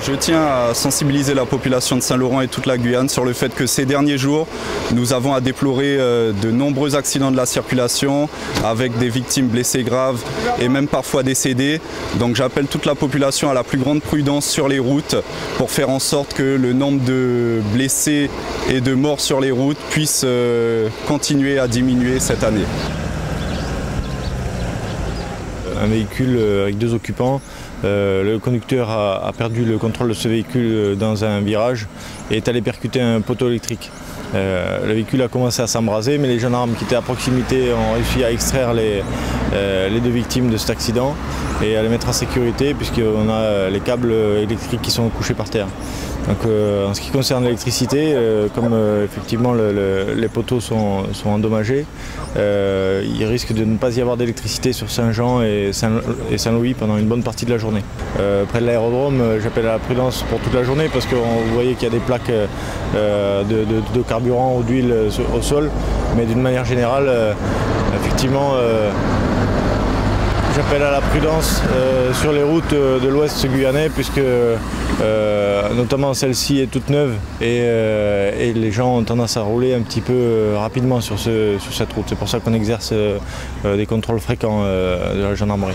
Je tiens à sensibiliser la population de Saint-Laurent et toute la Guyane sur le fait que ces derniers jours, nous avons à déplorer de nombreux accidents de la circulation avec des victimes blessées graves et même parfois décédées. Donc j'appelle toute la population à la plus grande prudence sur les routes pour faire en sorte que le nombre de blessés et de morts sur les routes puisse continuer à diminuer cette année. Un véhicule avec 2 occupants. Le conducteur a perdu le contrôle de ce véhicule dans un virage et est allé percuter un poteau électrique. Le véhicule a commencé à s'embraser, mais les gendarmes qui étaient à proximité ont réussi à extraire les 2 victimes de cet accident et à les mettre en sécurité puisqu'on a les câbles électriques qui sont couchés par terre. Donc, en ce qui concerne l'électricité, comme effectivement les poteaux sont endommagés, il risque de ne pas y avoir d'électricité sur Saint-Jean et Saint-Louis pendant une bonne partie de la journée. Près de l'aérodrome, j'appelle à la prudence pour toute la journée parce que vous voyez qu'il y a des plaques de carburant ou d'huile au sol, mais d'une manière générale, effectivement, j'appelle à la prudence sur les routes de l'ouest guyanais puisque notamment celle-ci est toute neuve et les gens ont tendance à rouler un petit peu rapidement sur cette route. C'est pour ça qu'on exerce des contrôles fréquents de la gendarmerie.